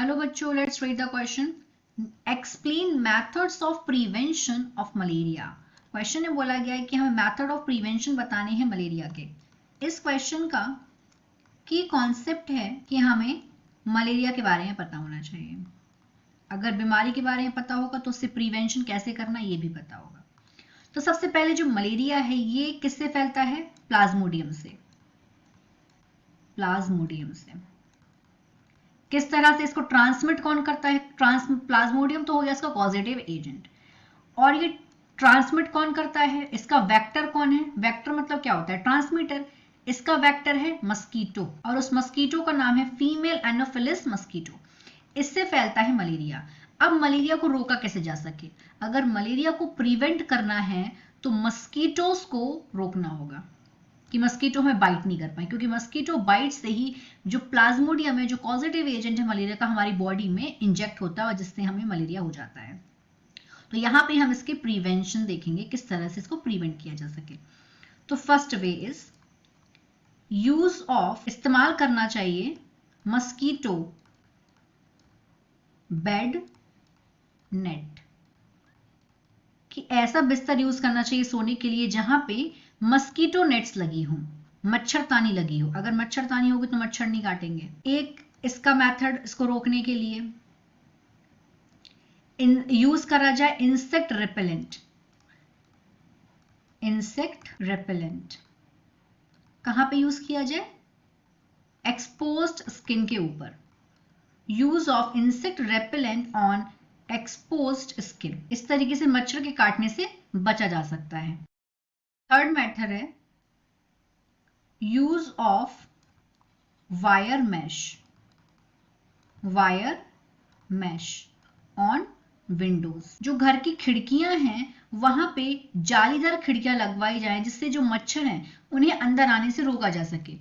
Hello बच्चों, let's read the question. Explain methods of prevention of malaria. Question में बोला गया है कि हमें मेथड ऑफ प्रिवेंशन बताने हैं मलेरिया के. इस क्वेश्चन का की कॉन्सेप्ट है कि हमें मलेरिया के बारे में पता होना चाहिए. अगर बीमारी के बारे में पता होगा तो उससे प्रिवेंशन कैसे करना ये भी पता होगा. तो सबसे पहले जो मलेरिया है ये किससे फैलता है? प्लाज्मोडियम से. प्लाज्मोडियम से. किस तरह से इसको ट्रांसमिट कौन करता है? प्लाज्मोडियम तो हो गया इसका पॉजिटिव एजेंट. और ये ट्रांसमिट कौन करता है? इसका वेक्टर कौन है? वेक्टर मतलब क्या होता है? ट्रांसमीटर. इसका वेक्टर है मस्कीटो और उस मस्कीटो का नाम है फीमेल एनोफिलिस मस्कीटो. इससे फैलता है मलेरिया. अब मलेरिया को रोका कैसे जा सके? अगर मलेरिया को प्रिवेंट करना है तो मस्कीटोज को रोकना होगा कि मस्कीटो हमें बाइट नहीं कर पाए, क्योंकि मस्कीटो बाइट से ही जो प्लाज्मोडियम है, जो पॉजिटिव एजेंट है मलेरिया का, हमारी बॉडी में इंजेक्ट होता है और जिससे हमें मलेरिया हो जाता है. तो यहाँ पे हम इसके प्रिवेंशन देखेंगे, किस तरह से इसको प्रिवेंट किया जा सके. तो first way is use of, इस्तेमाल करना चाहिए मस्कीटो बेड नेट. कि ऐसा बिस्तर यूज करना चाहिए सोने के लिए जहां पे मस्कीटो नेट्स लगी हो, मच्छरदानी लगी हो. अगर मच्छरदानी होगी तो मच्छर नहीं काटेंगे. एक इसका मेथड इसको रोकने के लिए यूज करा जाए इंसेक्ट रिपेलेंट. इंसेक्ट रिपेलेंट कहां पे यूज किया जाए? एक्सपोज्ड स्किन के ऊपर. Use of insect repellent on exposed skin. इस तरीके से मच्छर के काटने से बचा जा सकता है. थर्ड मेथड है use of wire mesh. Wire mesh on Windows. जो घर की खिड़कियां हैं वहां पे जालीदार खिड़कियां लगवाई जाएं जिससे जो मच्छर हैं उन्हें अंदर आने से रोका जा सके.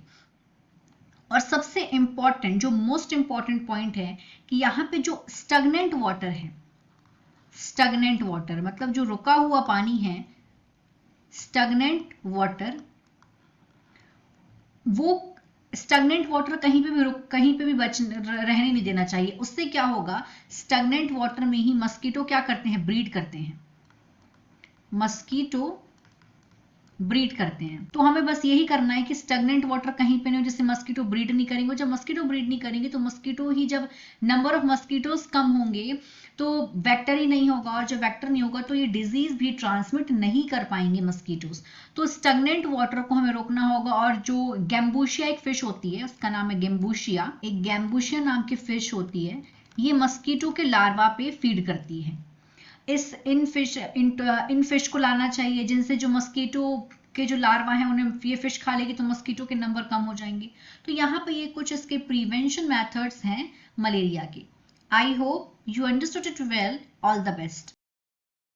और सबसे इंपॉर्टेंट, जो मोस्ट इंपॉर्टेंट पॉइंट है कि यहाँ पे जो स्टगनेंट वाटर है, स्टगनेंट वाटर मतलब जो रुका हुआ पानी है, स्टगनेंट वाटर, वो स्टगनेंट वाटर कहीं पे भी रहने नहीं देना चाहिए. उससे क्या होगा? स्टगनेंट वाटर में ही मस्कीटो क्या करते हैं? ब्रीड करते हैं. मस्कीटो ब्रीड करते हैं. तो हमें बस यही करना है कि स्टगनेंट वाटर कहीं पे नहीं हो जिससे मस्कीटो ब्रीड नहीं करेंगे. जब मस्कीटो ब्रीड नहीं करेंगे तो मस्कीटो ही, जब नंबर ऑफ मस्कीटोज कम होंगे तो वेक्टर ही नहीं होगा, और जब वेक्टर नहीं होगा तो ये डिजीज भी ट्रांसमिट नहीं कर पाएंगे मस्कीटोज. तो स्टगनेंट वाटर को हमें रोकना होगा. और जो गैम्बूशिया एक फिश होती है, उसका नाम है गैम्बूशिया, एक गैम्बूशिया नाम की फिश होती है, ये मस्कीटो के लार्वा पे फीड करती है. इन फिश को लाना चाहिए जिनसे जो मस्कीटो के जो लार्वा हैं उन्हें ये फिश खा लेगी तो मस्कीटो के नंबर कम हो जाएंगे. तो यहाँ पे ये कुछ इसके प्रिवेंशन मेथड्स हैं मलेरिया के. I hope you understood it well. All the best.